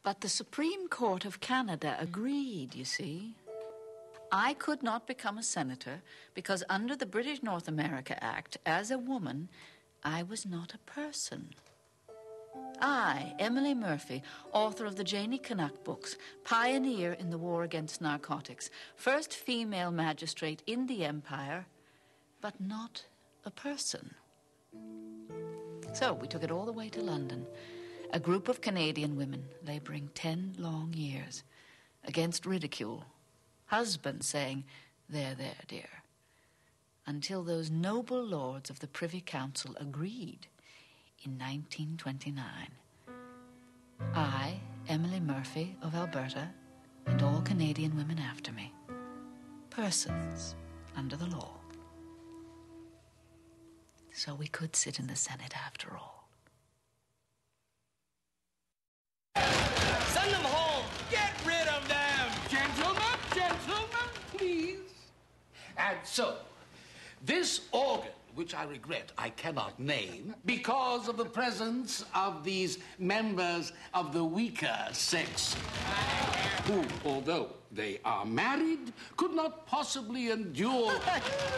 But the Supreme Court of Canada agreed, you see. I could not become a senator because under the British North America Act, as a woman, I was not a person. I, Emily Murphy, author of the Janie Canuck books, pioneer in the war against narcotics, first female magistrate in the Empire, but not a person. So we took it all the way to London, a group of Canadian women laboring 10 long years against ridicule, husbands saying, "There, dear," until those noble lords of the Privy Council agreed in 1929. I, Emily Murphy of Alberta, and all Canadian women after me, persons under the law. So we could sit in the Senate after all. Send them home! Get rid of them! Gentlemen, please. And so, this organ, which I regret I cannot name, because of the presence of these members of the weaker sex, who, although they are married, could not possibly endure...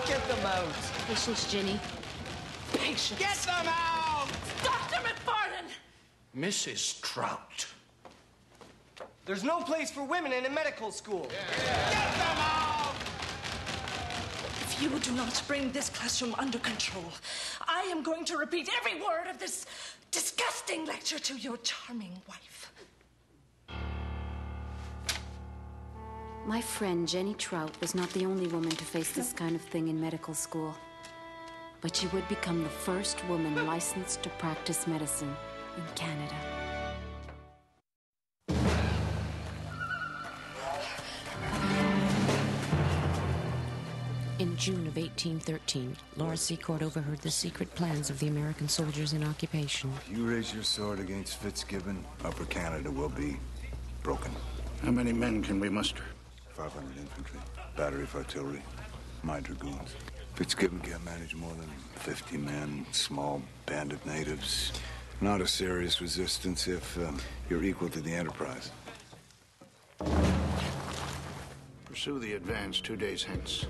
Get them out. Patience, Ginny. Patience. Get them out! Dr. McFarlane! Mrs. Trout. There's no place for women in a medical school. Get them out! If you do not bring this classroom under control, I am going to repeat every word of this disgusting lecture to your charming wife. My friend Jenny Trout was not the only woman to face this kind of thing in medical school. But she would become the first woman licensed to practice medicine in Canada. In June of 1813, Laura Secord overheard the secret plans of the American soldiers in occupation. If you raise your sword against Fitzgibbon, Upper Canada will be broken. How many men can we muster? 500 infantry, battery of artillery, my dragoons. Fitzgibbon can't manage more than 50 men, small band of natives. Not a serious resistance if you're equal to the Enterprise. Pursue the advance 2 days hence.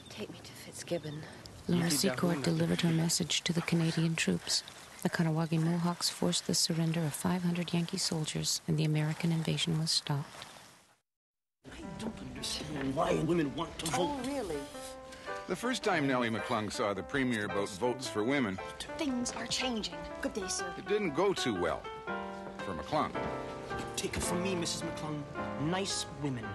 Take me to Fitzgibbon. Laura Secord delivered her message to the Canadian troops. The Kahnawake Mohawks forced the surrender of 500 Yankee soldiers, and the American invasion was stopped. I don't understand why women want to vote. Oh, really? The first time Nellie McClung saw the Premier about votes for women, Things are changing. Good day, sir. it didn't go too well for McClung. Take it from me, Mrs. McClung. Nice women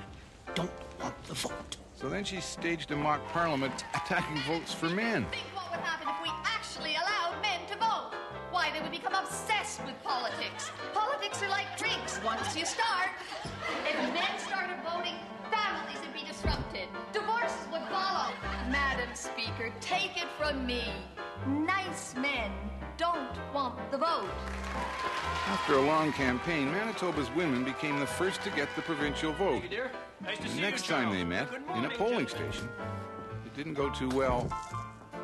don't want the vote. So then she staged a mock parliament attacking votes for men. Think what would happen if we actually allowed men to vote. Why, they would become obsessed with politics. Politics are like drinks. Once you start, if men started voting, families would be disrupted. Divorces would follow. Madam Speaker, take it from me. Nice men don't want the vote. After a long campaign, Manitoba's women became the first to get the provincial vote. The next time they met, in a polling station, it didn't go too well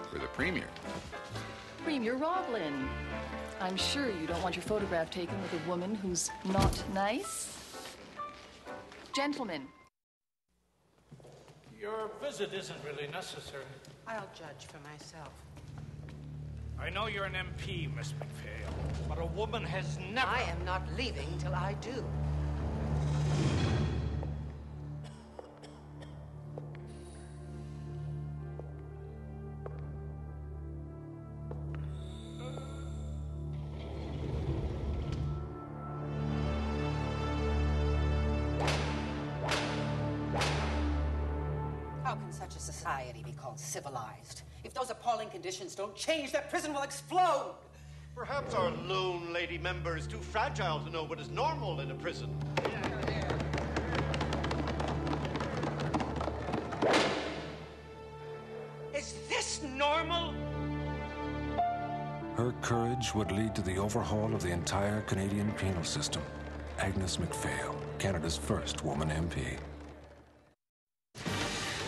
for the Premier. Premier Roblin, I'm sure you don't want your photograph taken with a woman who's not nice. Gentlemen. Your visit isn't really necessary. I'll judge for myself. I know you're an MP, Miss McPhail, but a woman has never... I am not leaving till I do. How can such a society be called civilized? If those appalling conditions don't change, that prison will explode! Perhaps our lone lady member is too fragile to know what is normal in a prison. Is this normal? Her courage would lead to the overhaul of the entire Canadian penal system Agnes MacPhail, Canada's first woman MP.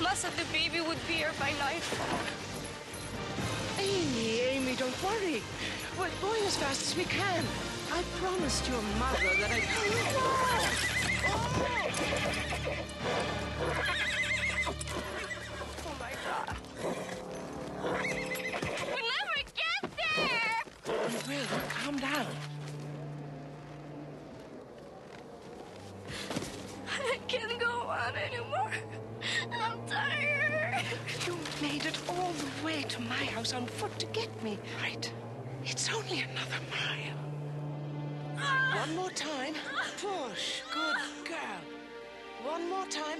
Mustn't the baby would be here by nightfall? Amy, don't worry. We're going as fast as we can. I promised your mother that I... Oh, my God. We'll never get there! We will. Calm down. I can't go on anymore. I'm tired. You made it all the way to my house on foot to get me. Right. It's only another mile. One more time. Push. Good girl. One more time.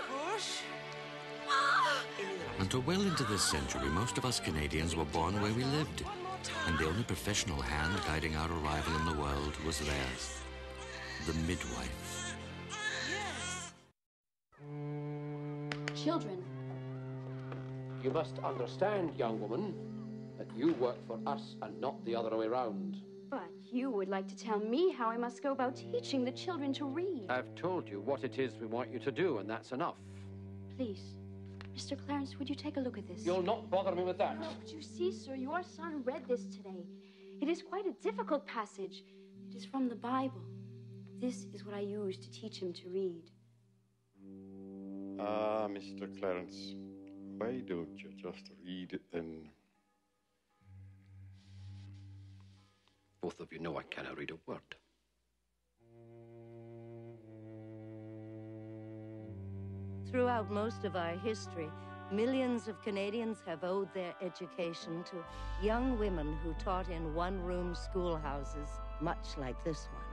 Push. Until well into this century, most of us Canadians were born where we lived, and the only professional hand guiding our arrival in the world was theirs, the midwife. Children. You must understand, young woman, that you work for us and not the other way round. But you would like to tell me how I must go about teaching the children to read. I've told you what it is we want you to do, and that's enough. Please, Mr. Clarence, would you take a look at this? You'll not bother me with that. No, but you see, sir, your son read this today. It is quite a difficult passage. It is from the Bible. This is what I use to teach him to read. Ah, Mr. Clarence, why don't you just read it then? Both of you know I cannot read a word. Throughout most of our history, millions of Canadians have owed their education to young women who taught in one-room schoolhouses, much like this one.